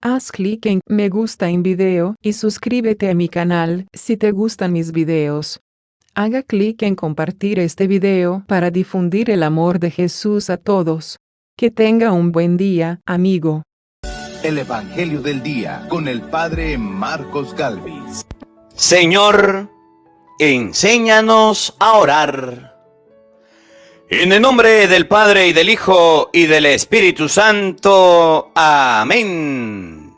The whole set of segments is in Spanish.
Haz clic en me gusta en video y suscríbete a mi canal si te gustan mis videos. Haga clic en compartir este video para difundir el amor de Jesús a todos. Que tenga un buen día, amigo. El Evangelio del Día con el Padre Marcos Galvis. Señor, enséñanos a orar. En el nombre del Padre, y del Hijo, y del Espíritu Santo. Amén.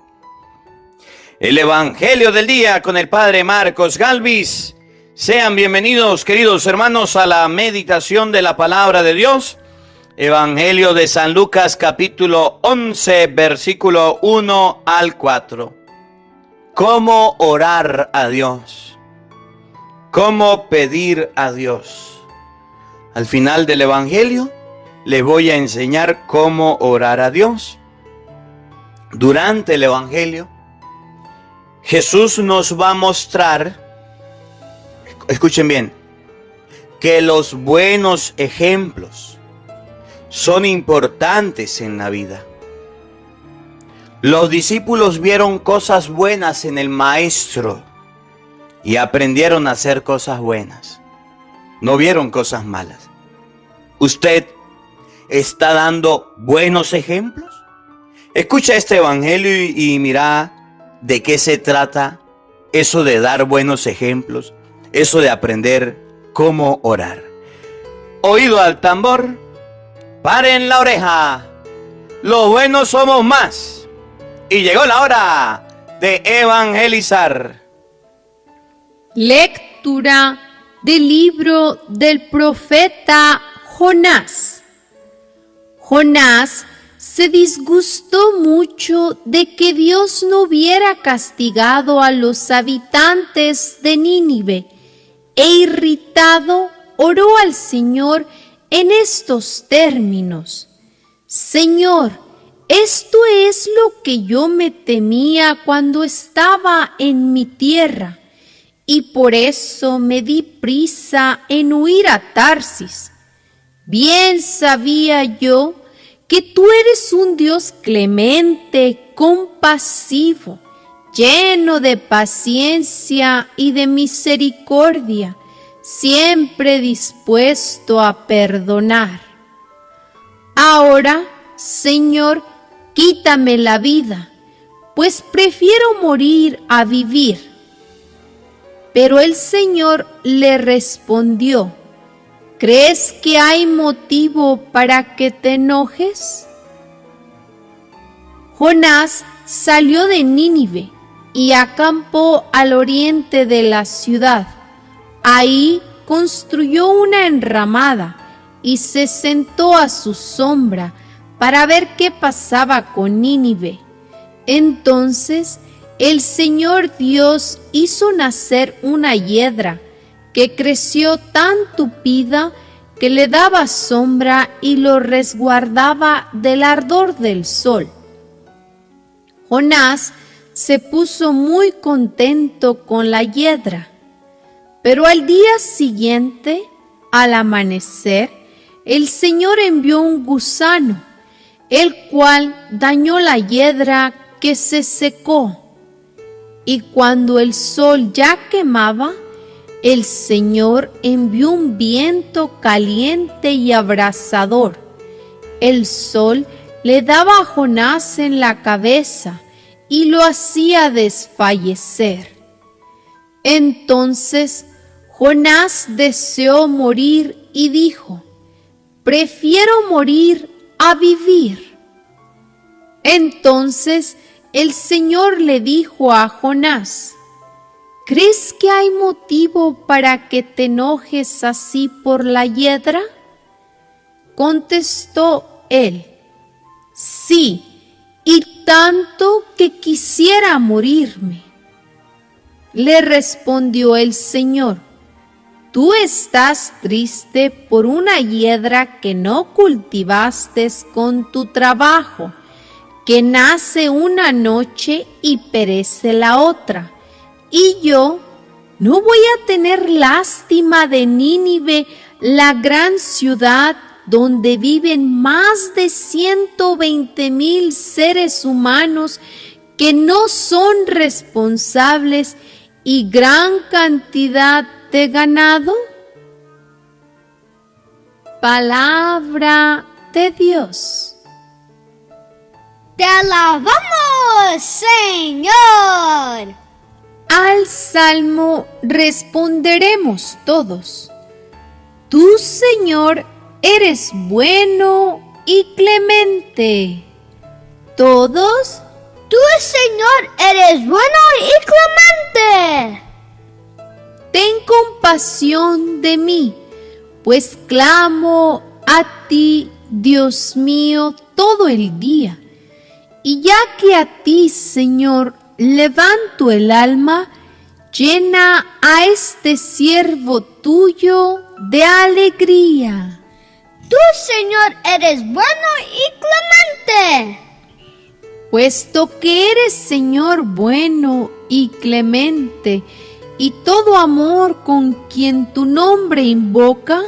El Evangelio del Día con el Padre Marcos Galvis. Sean bienvenidos, queridos hermanos, a la meditación de la Palabra de Dios. Evangelio de San Lucas, capítulo 11, versículo 1 al 4. ¿Cómo orar a Dios? ¿Cómo pedir a Dios? Al final del Evangelio les voy a enseñar cómo orar a Dios. Durante el Evangelio, Jesús nos va a mostrar, escuchen bien, que los buenos ejemplos son importantes en la vida. Los discípulos vieron cosas buenas en el Maestro y aprendieron a hacer cosas buenas. No vieron cosas malas. ¿Usted está dando buenos ejemplos? Escucha este evangelio y mira de qué se trata eso de dar buenos ejemplos, eso de aprender cómo orar. Oído al tambor, paren la oreja. Los buenos somos más. Y llegó la hora de evangelizar. Lectura del libro del profeta Jonás. Jonás se disgustó mucho de que Dios no hubiera castigado a los habitantes de Nínive e irritado oró al Señor en estos términos: Señor, esto es lo que yo me temía cuando estaba en mi tierra, y por eso me di prisa en huir a Tarsis. Bien sabía yo que tú eres un Dios clemente, compasivo, lleno de paciencia y de misericordia, siempre dispuesto a perdonar. Ahora, Señor, quítame la vida, pues prefiero morir a vivir. Pero el Señor le respondió: ¿crees que hay motivo para que te enojes? Jonás salió de Nínive y acampó al oriente de la ciudad. Ahí construyó una enramada y se sentó a su sombra para ver qué pasaba con Nínive. Entonces el Señor Dios hizo nacer una hiedra que creció tan tupida que le daba sombra y lo resguardaba del ardor del sol. Jonás se puso muy contento con la hiedra, pero al día siguiente, al amanecer, el Señor envió un gusano, el cual dañó la hiedra que se secó. Y cuando el sol ya quemaba, el Señor envió un viento caliente y abrasador. El sol le daba a Jonás en la cabeza y lo hacía desfallecer. Entonces Jonás deseó morir y dijo: prefiero morir a vivir. Entonces el Señor le dijo a Jonás: ¿crees que hay motivo para que te enojes así por la hiedra? Contestó él: sí, y tanto que quisiera morirme. Le respondió el Señor: tú estás triste por una hiedra que no cultivaste con tu trabajo, que nace una noche y perece la otra. Y yo no voy a tener lástima de Nínive, la gran ciudad donde viven más de 120,000 seres humanos que no son responsables y gran cantidad de ganado? Palabra de Dios. Te alabamos, Señor. Al salmo responderemos todos: Tú, Señor, eres bueno y clemente. Todos: Tú, Señor, eres bueno y clemente. ten compasión de mí, pues clamo a ti, Dios mío, todo el día. Y ya que a ti, Señor, levanto el alma, llena a este siervo tuyo de alegría. Tú, Señor, eres bueno y clemente. Puesto que eres, Señor, bueno y clemente, y todo amor con quien tu nombre invoca,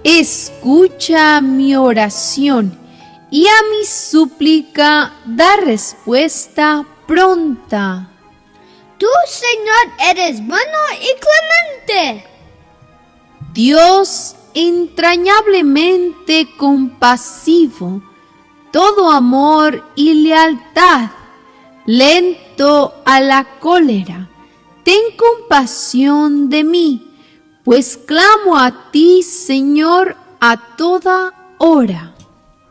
escucha mi oración y a mi súplica da respuesta pronta. Tú, Señor, eres bueno y clemente. Dios entrañablemente compasivo, todo amor y lealtad, lento a la cólera, ten compasión de mí, pues clamo a ti, Señor, a toda hora.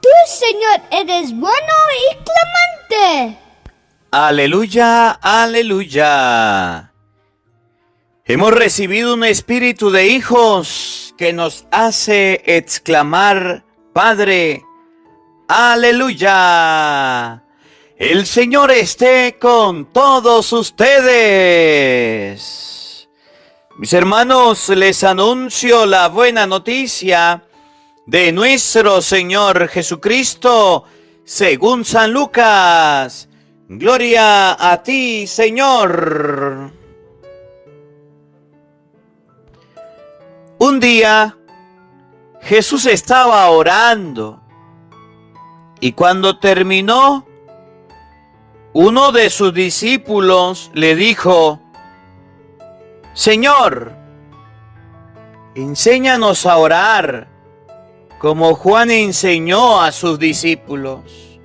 Tú, Señor, eres bueno y clemente. Aleluya, aleluya. Hemos recibido un espíritu de hijos que nos hace exclamar: Padre, aleluya. El Señor esté con todos ustedes. Mis hermanos, les anuncio la buena noticia de nuestro Señor Jesucristo según San Lucas. Gloria a ti, Señor. Un día, Jesús estaba orando y cuando terminó, uno de sus discípulos le dijo: Señor, enséñanos a orar, como Juan enseñó a sus discípulos.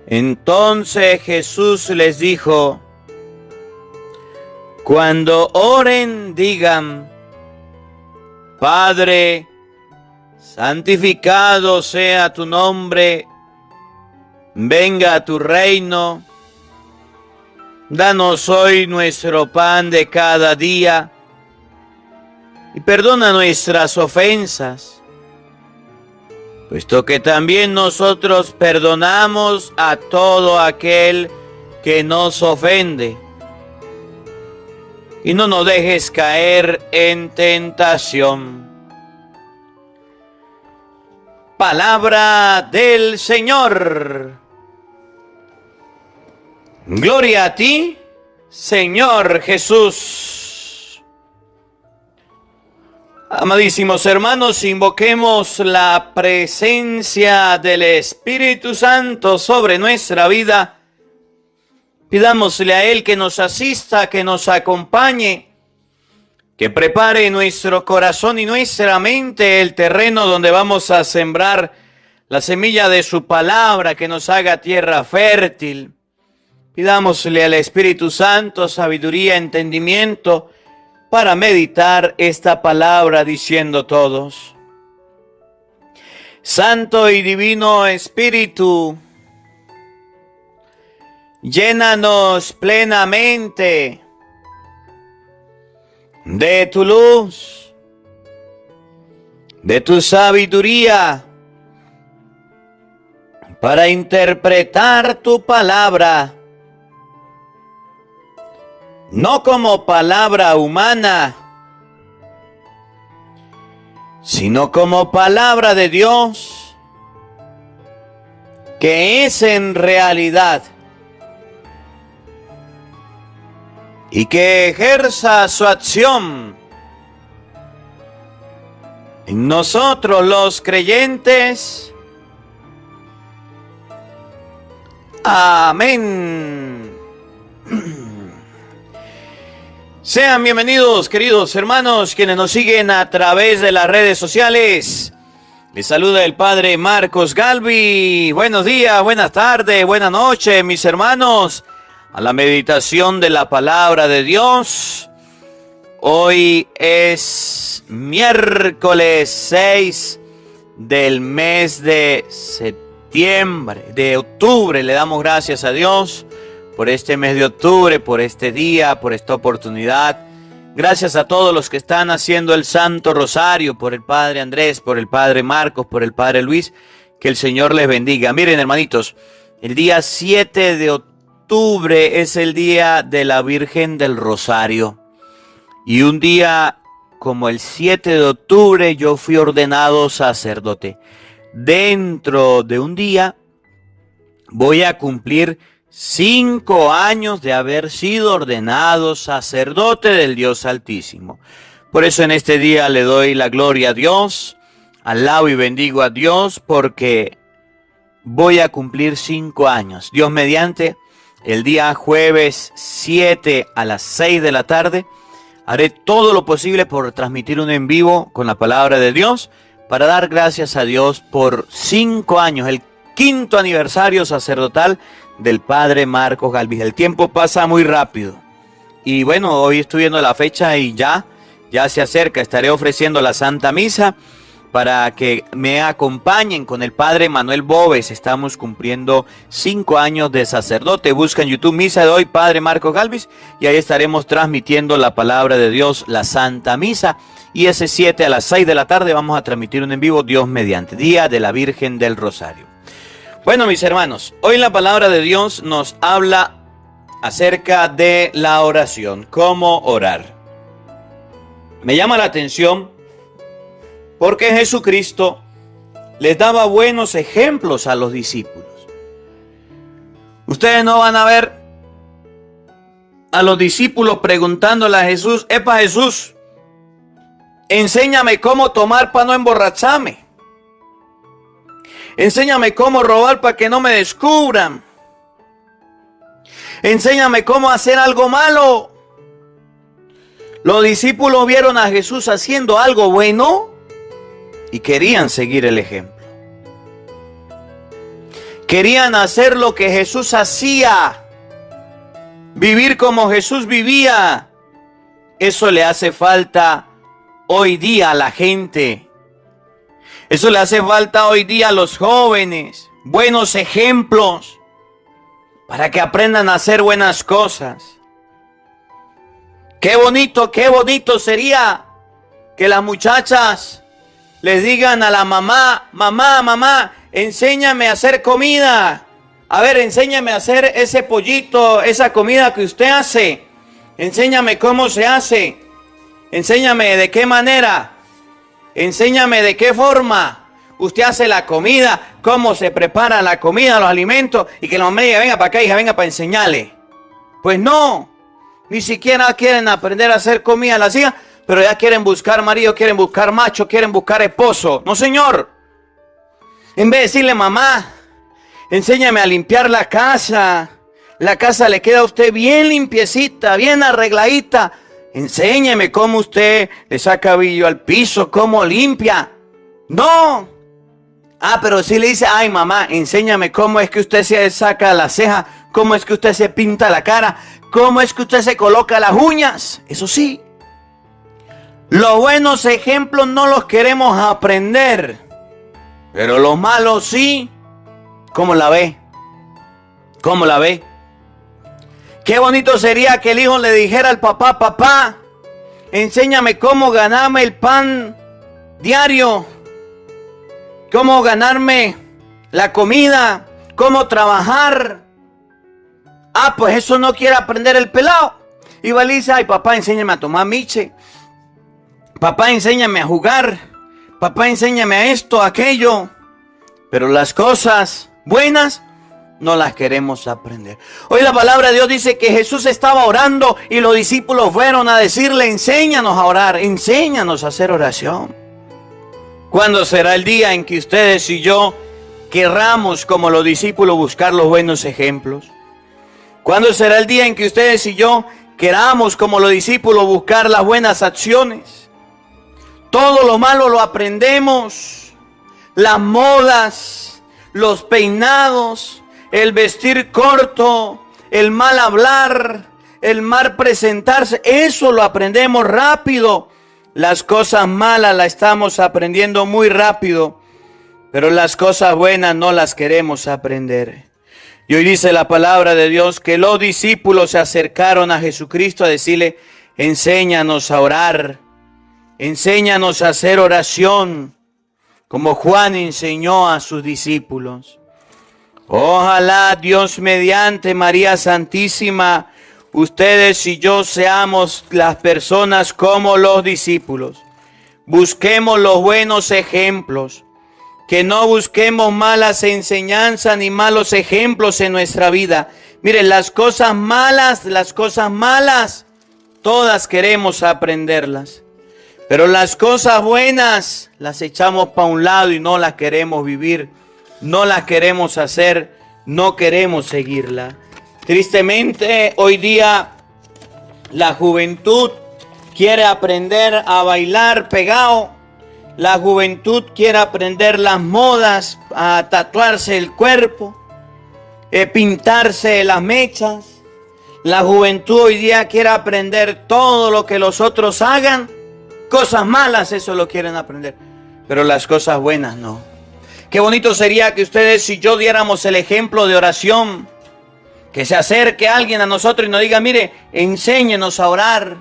Entonces Jesús les dijo: cuando oren, digan: Padre, santificado sea tu nombre, venga tu reino, danos hoy nuestro pan de cada día, y perdona nuestras ofensas, puesto que también nosotros perdonamos a todo aquel que nos ofende. Y no nos dejes caer en tentación. Palabra del Señor. Gloria a ti, Señor Jesús. Amadísimos hermanos, invoquemos la presencia del Espíritu Santo sobre nuestra vida. Pidámosle a Él que nos asista, que nos acompañe, que prepare nuestro corazón y nuestra mente el terreno donde vamos a sembrar la semilla de su palabra, que nos haga tierra fértil. Pidámosle al Espíritu Santo sabiduría, entendimiento, para meditar esta palabra diciendo todos: Santo y Divino Espíritu, llénanos plenamente de tu luz, de tu sabiduría, para interpretar tu palabra, no como palabra humana, sino como palabra de Dios, que es en realidad, y que ejerza su acción en nosotros los creyentes Amén. Sean bienvenidos, queridos hermanos, quienes nos siguen a través de las redes sociales. Les saluda el Padre Marcos Galvi. Buenos días, buenas tardes, buenas noches, mis hermanos, a la meditación de la palabra de Dios. Hoy es miércoles 6 del mes de de octubre. Le damos gracias a Dios por este mes de octubre, por este día, por esta oportunidad. Gracias a todos los que están haciendo el Santo Rosario, por el Padre Andrés, por el Padre Marcos, por el Padre Luis. Que el Señor les bendiga. Miren, hermanitos, el día 7 de octubre es el día de la Virgen del Rosario. Y un día como el 7 de octubre yo fui ordenado sacerdote. Dentro de un día voy a cumplir 5 años de haber sido ordenado sacerdote del Dios Altísimo. Por eso en este día le doy la gloria a Dios, alabo y bendigo a Dios porque voy a cumplir 5 años. Dios mediante, el día jueves 7 a las 6 de la tarde, haré todo lo posible por transmitir un en vivo con la palabra de Dios para dar gracias a Dios por 5 años, el 5º aniversario sacerdotal del Padre Marcos Galvis. El tiempo pasa muy rápido. Y bueno, hoy estoy viendo la fecha y ya se acerca. Estaré ofreciendo la Santa Misa para que me acompañen con el Padre Manuel Boves. Estamos cumpliendo 5 años de sacerdote. Busca en YouTube Misa de hoy Padre Marcos Galvis y ahí estaremos transmitiendo la palabra de Dios, la Santa Misa. Y ese 7 a las 6 de la tarde vamos a transmitir un en vivo, Dios mediante, Día de la Virgen del Rosario. Bueno, mis hermanos, hoy la palabra de Dios nos habla acerca de la oración, cómo orar. Me llama la atención porque Jesucristo les daba buenos ejemplos a los discípulos. Ustedes no van a ver a los discípulos preguntándole a Jesús: epa Jesús, enséñame cómo tomar para no emborracharme. Enséñame cómo robar para que no me descubran. Enséñame cómo hacer algo malo. Los discípulos vieron a Jesús haciendo algo bueno y querían seguir el ejemplo. Querían hacer lo que Jesús hacía. Vivir como Jesús vivía. Eso le hace falta hoy día a la gente. Eso le hace falta hoy día a los jóvenes. Buenos ejemplos para que aprendan a hacer buenas cosas. Qué bonito sería que las muchachas les digan a la mamá: mamá, enséñame a hacer comida. A ver, enséñame a hacer ese pollito, esa comida que usted hace. Enséñame cómo se hace. Enséñame de qué manera. Enséñame de qué forma usted hace la comida, cómo se prepara la comida, los alimentos, y que la mamá diga: venga para acá, hija, venga para enseñarle. Pues no, ni siquiera quieren aprender a hacer comida las hijas, pero ya quieren buscar marido, quieren buscar macho, quieren buscar esposo. No, señor. En vez de decirle: mamá, enséñame a limpiar la casa le queda a usted bien limpiecita, bien arregladita. Enséñeme cómo usted le saca brillo al piso, cómo limpia. No. Pero si le dice: ay mamá, enséñame cómo es que usted se saca la ceja, cómo es que usted se pinta la cara, cómo es que usted se coloca las uñas. Eso sí, los buenos ejemplos no los queremos aprender, pero los malos sí. ¿Cómo la ve? ¿Cómo la ve? Qué bonito sería que el hijo le dijera al papá: papá, enséñame cómo ganarme el pan diario, cómo ganarme la comida, cómo trabajar. Pues eso no quiere aprender el pelado. Y va y dice: ay papá, enséñame a tomar miche. Papá, enséñame a jugar. Papá, enséñame a esto, a aquello. Pero las cosas buenas no las queremos aprender. Hoy la palabra de Dios dice que Jesús estaba orando y los discípulos fueron a decirle: enséñanos a orar, enséñanos a hacer oración. ¿Cuándo será el día en que ustedes y yo querramos como los discípulos buscar los buenos ejemplos? ¿Cuándo será el día en que ustedes y yo queramos como los discípulos buscar las buenas acciones? Todo lo malo lo aprendemos. Las modas, los peinados, el vestir corto, el mal hablar, el mal presentarse, eso lo aprendemos rápido. Las cosas malas las estamos aprendiendo muy rápido, pero las cosas buenas no las queremos aprender. Y hoy dice la palabra de Dios que los discípulos se acercaron a Jesucristo a decirle: enséñanos a orar, enséñanos a hacer oración, como Juan enseñó a sus discípulos. Ojalá Dios mediante María Santísima, ustedes y yo seamos las personas como los discípulos. Busquemos los buenos ejemplos. Que no busquemos malas enseñanzas ni malos ejemplos en nuestra vida. Miren, las cosas malas, todas queremos aprenderlas. Pero las cosas buenas las echamos para un lado y no las queremos vivir, no las queremos hacer, no queremos seguirla. Tristemente, hoy día la juventud quiere aprender a bailar pegado. La juventud quiere aprender las modas, a tatuarse el cuerpo, pintarse las mechas. La juventud hoy día quiere aprender todo lo que los otros hagan. Cosas malas, eso lo quieren aprender, pero las cosas buenas no. Qué bonito sería que ustedes y yo diéramos el ejemplo de oración. Que se acerque alguien a nosotros y nos diga: mire, enséñenos a orar,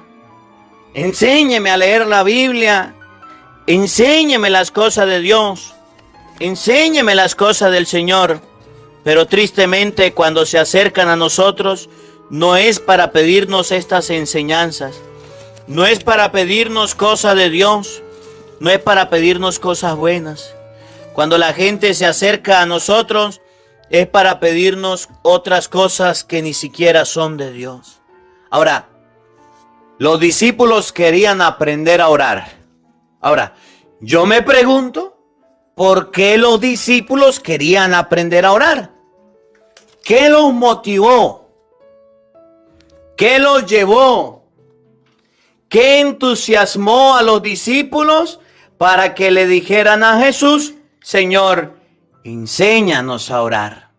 enséñeme a leer la Biblia, enséñeme las cosas de Dios, enséñeme las cosas del Señor. Pero tristemente, cuando se acercan a nosotros, no es para pedirnos estas enseñanzas, no es para pedirnos cosas de Dios, no es para pedirnos cosas buenas. Cuando la gente se acerca a nosotros, es para pedirnos otras cosas que ni siquiera son de Dios. Ahora, los discípulos querían aprender a orar. Ahora, yo me pregunto, ¿por qué los discípulos querían aprender a orar? ¿Qué los motivó? ¿Qué los llevó? ¿Qué entusiasmó a los discípulos para que le dijeran a Jesús: Señor, enséñanos a orar?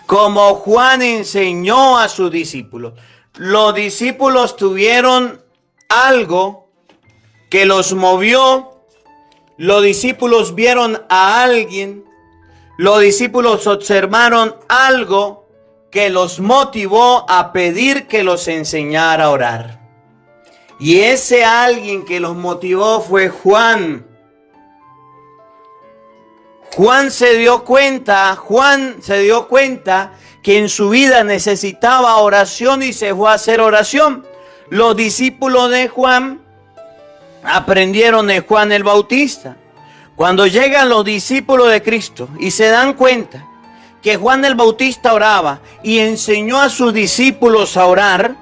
Como Juan enseñó a sus discípulos. Los discípulos tuvieron algo que los movió. Los discípulos vieron a alguien. Los discípulos observaron algo que los motivó a pedir que los enseñara a orar. Y ese alguien que los motivó fue Juan. Juan se dio cuenta que en su vida necesitaba oración y se fue a hacer oración. Los discípulos de Juan aprendieron de Juan el Bautista. Cuando llegan los discípulos de Cristo y se dan cuenta que Juan el Bautista oraba y enseñó a sus discípulos a orar,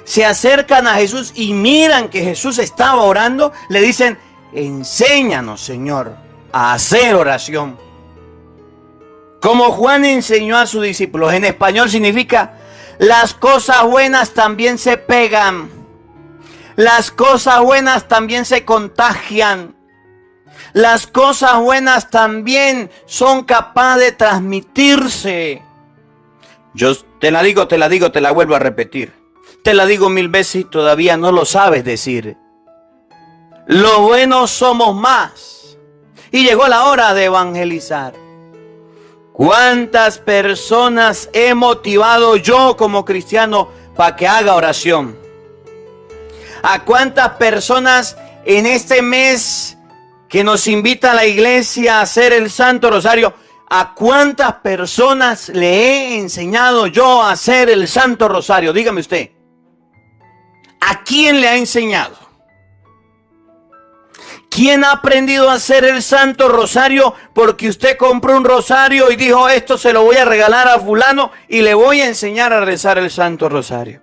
se acercan a Jesús y miran que Jesús estaba orando, le dicen: enséñanos, Señor, a hacer oración. Como Juan enseñó a sus discípulos. En español significa: las cosas buenas también se pegan. Las cosas buenas también se contagian. Las cosas buenas también son capaces de transmitirse. Yo te la digo, te la vuelvo a repetir. Te la digo 1000 veces y todavía no lo sabes decir. Los buenos somos más. Y llegó la hora de evangelizar. ¿Cuántas personas he motivado yo como cristiano para que haga oración? ¿A cuántas personas en este mes que nos invita a la iglesia a hacer el Santo Rosario, a cuántas personas le he enseñado yo a hacer el Santo Rosario? Dígame usted, ¿a quién le ha enseñado? ¿Quién ha aprendido a hacer el Santo Rosario porque usted compró un rosario y dijo: esto se lo voy a regalar a fulano y le voy a enseñar a rezar el Santo Rosario?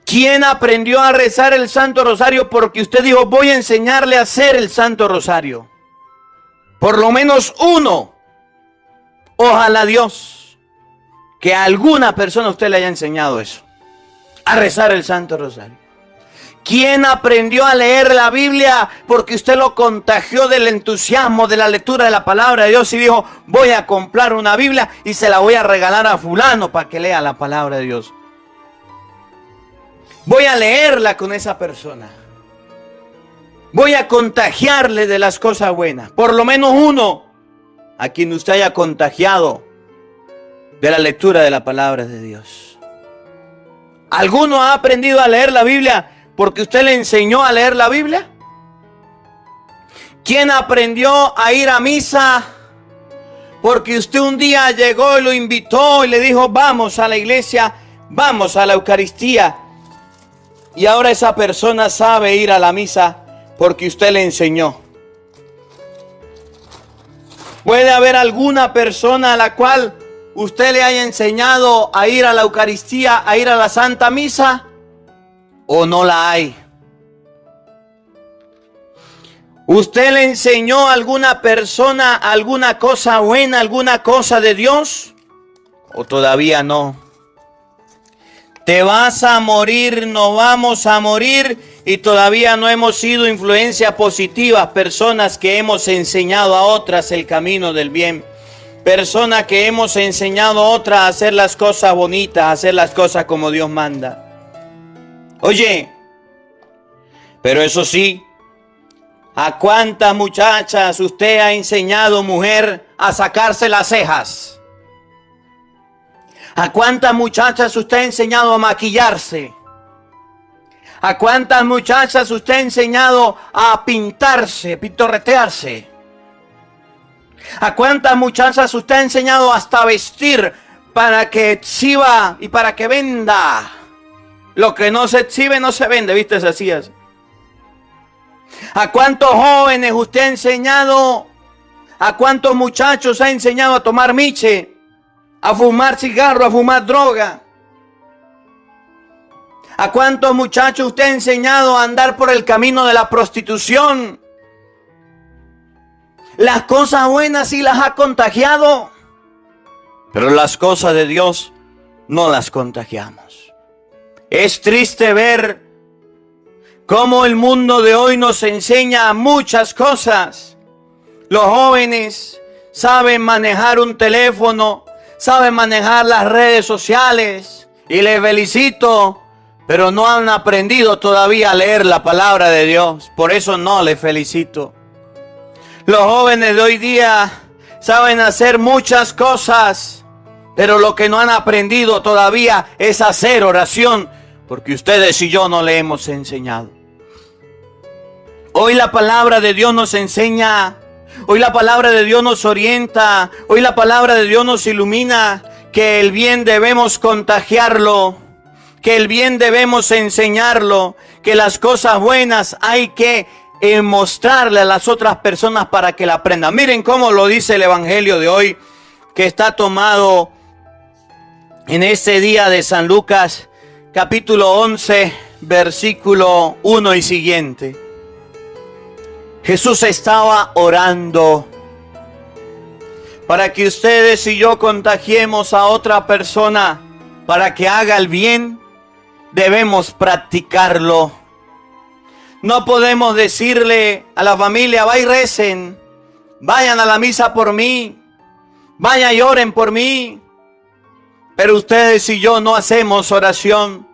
¿Quién aprendió a rezar el Santo Rosario porque usted dijo: voy a enseñarle a hacer el Santo Rosario? Por lo menos uno. Ojalá Dios que a alguna persona usted le haya enseñado eso. A rezar el Santo Rosario. ¿Quién aprendió a leer la Biblia porque usted lo contagió del entusiasmo de la lectura de la palabra de Dios y dijo, voy a comprar una Biblia y se la voy a regalar a fulano para que lea la palabra de Dios? Voy a leerla con esa persona. Voy a contagiarle de las cosas buenas. Por lo menos uno a quien usted haya contagiado de la lectura de la palabra de Dios. ¿Alguno ha aprendido a leer la Biblia porque usted le enseñó a leer la Biblia? ¿Quién aprendió a ir a misa porque usted un día llegó y lo invitó y le dijo, vamos a la iglesia, vamos a la Eucaristía? Y ahora esa persona sabe ir a la misa porque usted le enseñó. ¿Puede haber alguna persona a la cual usted le haya enseñado a ir a la Eucaristía, a ir a la Santa Misa? ¿O no la hay? ¿Usted le enseñó a alguna persona alguna cosa buena, alguna cosa de Dios? ¿O todavía no? Te vas a morir, no vamos a morir y todavía no hemos sido influencias positivas, personas que hemos enseñado a otras el camino del bien, personas que hemos enseñado a otras a hacer las cosas bonitas, a hacer las cosas como Dios manda. Oye, pero eso sí, ¿a cuántas muchachas usted ha enseñado, mujer, a sacarse las cejas? ¿A cuántas muchachas usted ha enseñado a maquillarse? ¿A cuántas muchachas usted ha enseñado a pintarse, pintorretearse? ¿A cuántas muchachas usted ha enseñado hasta a vestir para que exhiba y para que venda? Lo que no se exhibe no se vende, ¿viste? Así es. ¿A cuántos jóvenes usted ha enseñado? ¿A cuántos muchachos ha enseñado a tomar miche? A fumar cigarro, a fumar droga. ¿A cuántos muchachos usted ha enseñado a andar por el camino de la prostitución? Las cosas buenas sí las ha contagiado, pero las cosas de Dios no las contagiamos. Es triste ver cómo el mundo de hoy nos enseña muchas cosas. Los jóvenes saben manejar un teléfono, saben manejar las redes sociales y les felicito, pero no han aprendido todavía a leer la palabra de Dios. Por eso no les felicito. Los jóvenes de hoy día saben hacer muchas cosas, pero lo que no han aprendido todavía es hacer oración, porque ustedes y yo no le hemos enseñado. Hoy la palabra de Dios nos enseña. Hoy la palabra de Dios nos orienta. Hoy la palabra de Dios nos ilumina. Que el bien debemos contagiarlo. Que el bien debemos enseñarlo. Que las cosas buenas hay que mostrarle a las otras personas para que la aprendan. Miren cómo lo dice el Evangelio de hoy, que está tomado en este día de San Lucas, capítulo 11, versículo 1 y siguiente. Jesús estaba orando para que ustedes y yo contagiemos a otra persona. Para que haga el bien, debemos practicarlo. No podemos decirle a la familia, vayan y recen, vayan a la misa por mí, vayan y oren por mí. Pero ustedes y yo no hacemos oración.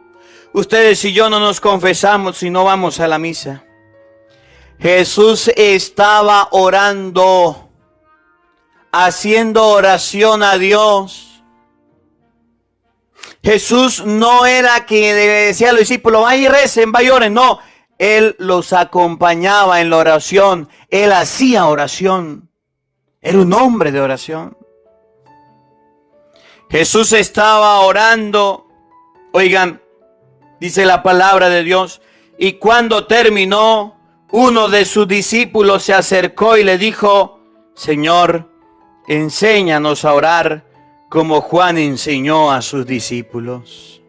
Ustedes y yo no nos confesamos si no vamos a la misa. Jesús estaba orando, haciendo oración a Dios. Jesús no era quien le decía a los discípulos, vayan y recen, vayan y oren. No, Él los acompañaba en la oración. Él hacía oración. Era un hombre de oración. Jesús estaba orando. Oigan, dice la palabra de Dios. Y cuando terminó, uno de sus discípulos se acercó y le dijo, Señor, enséñanos a orar como Juan enseñó a sus discípulos.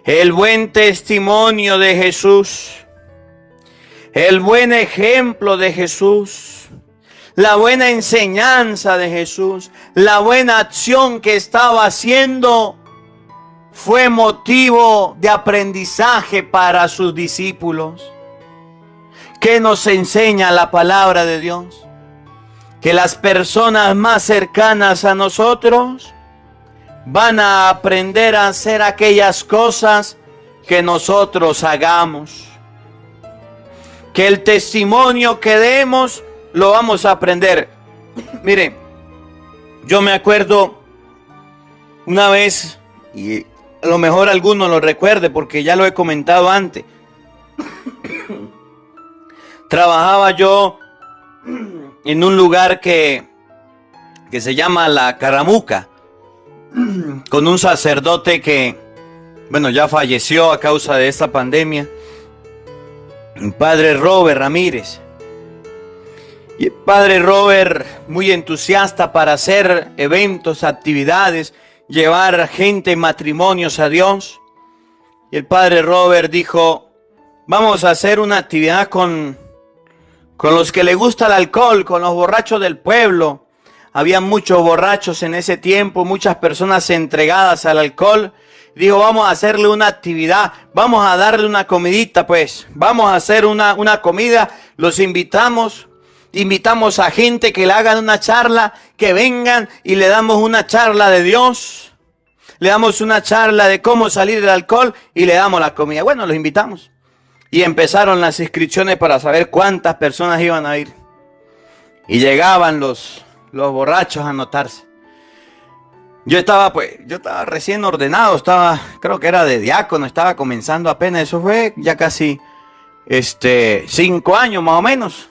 El buen testimonio de Jesús, el buen ejemplo de Jesús, la buena enseñanza de Jesús, la buena acción que estaba haciendo, fue motivo de aprendizaje para sus discípulos. ¿Qué nos enseña la palabra de Dios? Que las personas más cercanas a nosotros van a aprender a hacer aquellas cosas que nosotros hagamos. Que el testimonio que demos lo vamos a aprender. Mire, yo me acuerdo una vez, y a lo mejor alguno lo recuerde porque ya lo he comentado antes. Trabajaba yo en un lugar que se llama La Caramuca, con un sacerdote que, bueno, ya falleció a causa de esta pandemia, el padre Robert Ramírez. Y el padre Robert, muy entusiasta para hacer eventos, actividades, llevar gente, matrimonios a Dios. Y el padre Robert dijo, vamos a hacer una actividad con los que le gusta el alcohol, con los borrachos del pueblo. Había muchos borrachos en ese tiempo, muchas personas entregadas al alcohol. Dijo, vamos a hacerle una actividad, vamos a darle una comidita, pues. Vamos a hacer una comida, los invitamos a gente que le hagan una charla, que vengan y le damos una charla de Dios. Le damos una charla de cómo salir del alcohol y le damos la comida. Bueno, los invitamos. Y empezaron las inscripciones para saber cuántas personas iban a ir. Y llegaban los borrachos a anotarse. Yo estaba recién ordenado, creo que era de diácono, estaba comenzando apenas, eso fue ya casi 5 años más o menos.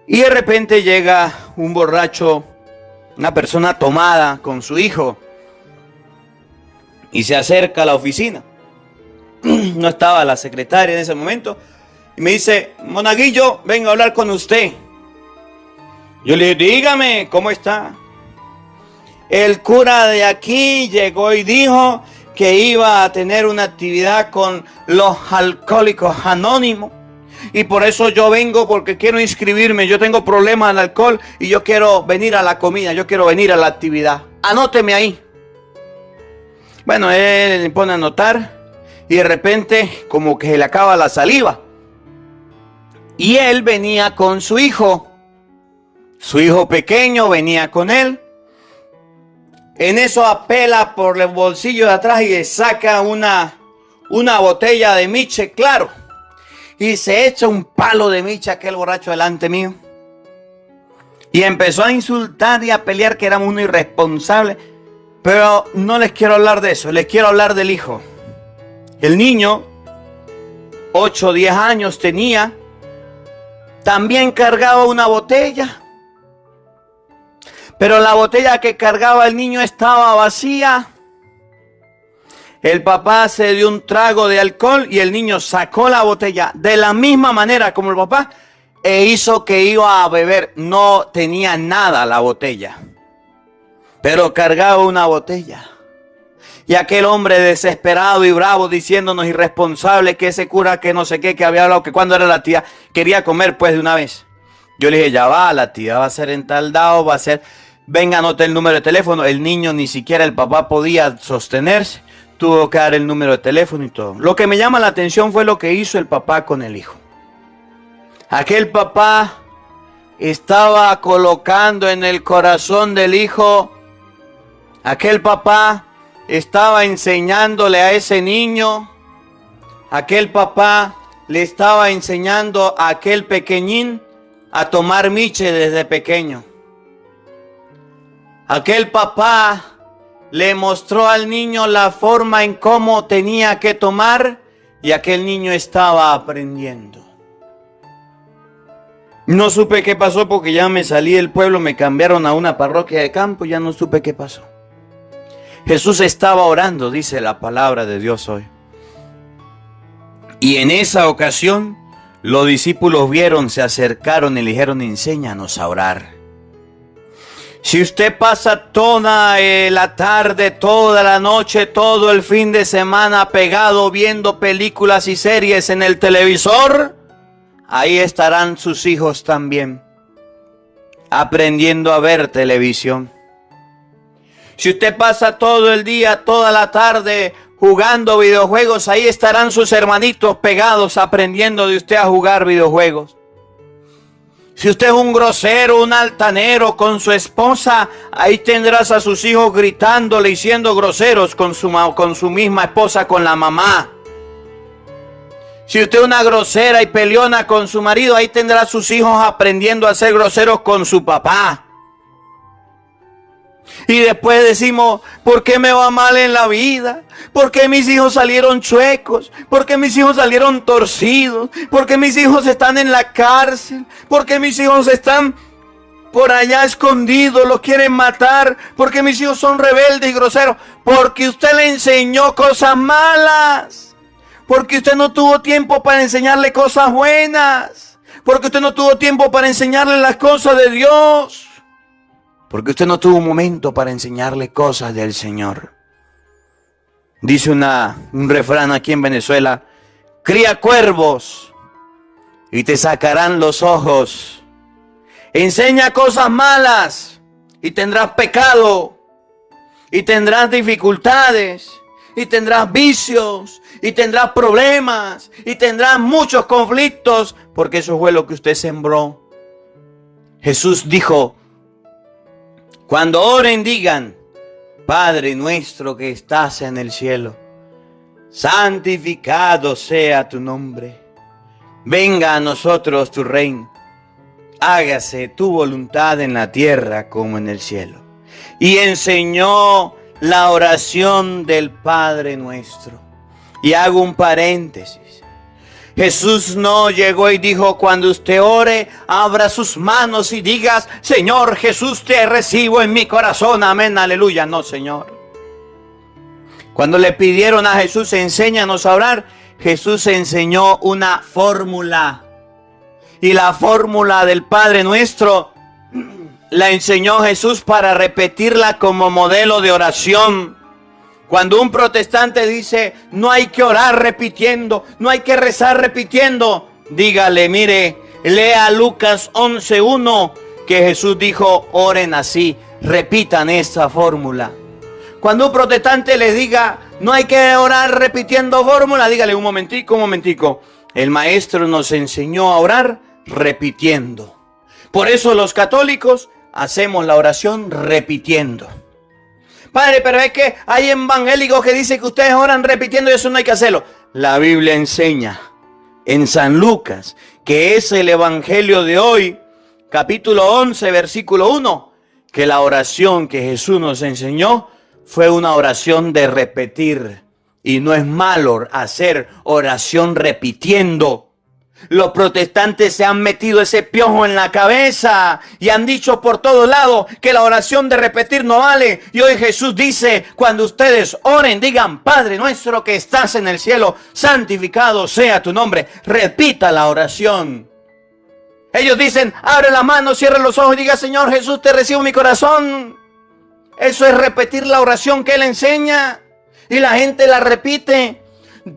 Y de repente llega un borracho, una persona tomada con su hijo, y se acerca a la oficina. No estaba la secretaria en ese momento, y me dice, Monaguillo, vengo a hablar con usted. Yo le dije, dígame, ¿cómo está? El cura de aquí llegó y dijo que iba a tener una actividad con los alcohólicos anónimos. Y por eso yo vengo, porque quiero inscribirme. Yo tengo problemas al alcohol y yo quiero venir a la comida, yo quiero venir a la actividad. Anóteme ahí. Bueno, él le pone a anotar y de repente como que se le acaba la saliva. Y él venía con su hijo. Su hijo pequeño venía con él. En eso apela por el bolsillo de atrás y le saca una botella de miche, claro. Y se echa un palo de miche aquel borracho delante mío. Y empezó a insultar y a pelear que éramos unos irresponsables. Pero no les quiero hablar de eso, les quiero hablar del hijo. El niño, 8 o 10 años tenía, también cargaba una botella. Pero la botella que cargaba el niño estaba vacía. El papá se dio un trago de alcohol y el niño sacó la botella de la misma manera como el papá e hizo que iba a beber. No tenía nada la botella, pero cargaba una botella. Y aquel hombre desesperado y bravo diciéndonos irresponsables que ese cura que no sé qué, que había hablado que cuando era la tía quería comer pues de una vez. Yo le dije, ya va, la tía va a ser en tal dado, va a ser... Venga, anote el número de teléfono. El niño, ni siquiera el papá podía sostenerse. Tuvo que dar el número de teléfono y todo. Lo que me llama la atención fue lo que hizo el papá con el hijo. Aquel papá estaba colocando en el corazón del hijo. Aquel papá estaba enseñándole a ese niño. Aquel papá le estaba enseñando a aquel pequeñín a tomar miche desde pequeño. Aquel papá le mostró al niño la forma en cómo tenía que tomar y aquel niño estaba aprendiendo. No supe qué pasó porque ya me salí del pueblo, me cambiaron a una parroquia de campo, ya no supe qué pasó. Jesús estaba orando, dice la palabra de Dios hoy. Y en esa ocasión los discípulos vieron, se acercaron y le dijeron, enséñanos a orar. Si usted pasa toda la tarde, toda la noche, todo el fin de semana pegado viendo películas y series en el televisor, ahí estarán sus hijos también. aprendiendo a ver televisión. Si usted pasa todo el día, toda la tarde jugando videojuegos, ahí estarán sus hermanitos pegados aprendiendo de usted a jugar videojuegos. Si usted es un grosero, un altanero con su esposa, ahí tendrás a sus hijos gritándole y siendo groseros con su misma esposa, con la mamá. Si usted es una grosera y peleona con su marido, ahí tendrá a sus hijos aprendiendo a ser groseros con su papá. Y después decimos, ¿por qué me va mal en la vida? ¿Por qué mis hijos salieron chuecos? ¿Por qué mis hijos salieron torcidos? ¿Por qué mis hijos están en la cárcel? ¿Por qué mis hijos están por allá escondidos? ¿Los quieren matar? ¿Por qué mis hijos son rebeldes y groseros? Porque usted le enseñó cosas malas. Porque usted no tuvo tiempo para enseñarle cosas buenas. Porque usted no tuvo tiempo para enseñarle las cosas de Dios. Porque usted no tuvo un momento para enseñarle cosas del Señor. Dice un refrán aquí en Venezuela: cría cuervos y te sacarán los ojos. Enseña cosas malas y tendrás pecado. Y tendrás dificultades. Y tendrás vicios. Y tendrás problemas. Y tendrás muchos conflictos. Porque eso fue lo que usted sembró. Jesús dijo: cuando oren, digan: Padre nuestro que estás en el cielo, santificado sea tu nombre. Venga a nosotros tu reino. Hágase tu voluntad en la tierra como en el cielo. Y enseñó la oración del Padre nuestro. Y hago un paréntesis. Jesús no llegó y dijo: cuando usted ore, abra sus manos y digas: Señor Jesús, te recibo en mi corazón, amén, aleluya. No, Señor. Cuando le pidieron a Jesús: enséñanos a orar, Jesús enseñó una fórmula. Y la fórmula del Padre Nuestro la enseñó Jesús para repetirla como modelo de oración. Cuando un protestante dice: no hay que orar repitiendo, no hay que rezar repitiendo, dígale: mire, lea Lucas 11:1, que Jesús dijo: oren así, repitan esta fórmula. Cuando un protestante les diga: no hay que orar repitiendo fórmula, dígale: un momentico. El maestro nos enseñó a orar repitiendo. Por eso los católicos hacemos la oración repitiendo. Padre, pero es que hay evangélicos que dicen que ustedes oran repitiendo y eso no hay que hacerlo. La Biblia enseña en San Lucas, que es el evangelio de hoy, capítulo 11, versículo 1, que la oración que Jesús nos enseñó fue una oración de repetir. Y no es malo hacer oración repitiendo. Los protestantes se han metido ese piojo en la cabeza y han dicho por todos lados que la oración de repetir no vale. Y hoy Jesús dice: cuando ustedes oren, digan: Padre nuestro que estás en el cielo, santificado sea tu nombre. Repita la oración. Ellos dicen: abre la mano, cierra los ojos y diga: Señor Jesús, te recibo en mi corazón. Eso es repetir la oración que Él enseña. Y la gente la repite.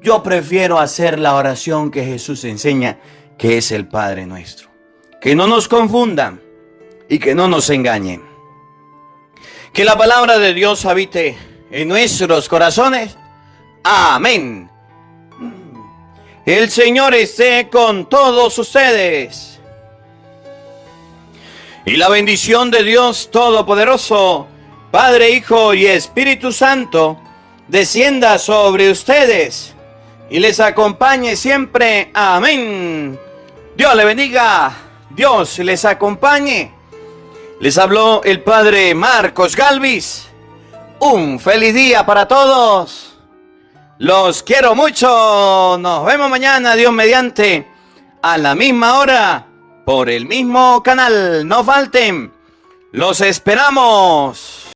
Yo prefiero hacer la oración que Jesús enseña, que es el Padre Nuestro. Que no nos confundan y que no nos engañen. Que la palabra de Dios habite en nuestros corazones. Amén. El Señor esté con todos ustedes. Y la bendición de Dios Todopoderoso, Padre, Hijo y Espíritu Santo, descienda sobre ustedes y les acompañe siempre. Amén. Dios le bendiga. Dios les acompañe. Les habló el Padre Marcos Galvis. Un feliz día para todos. Los quiero mucho. Nos vemos mañana, Dios mediante, a la misma hora, por el mismo canal. No falten. Los esperamos.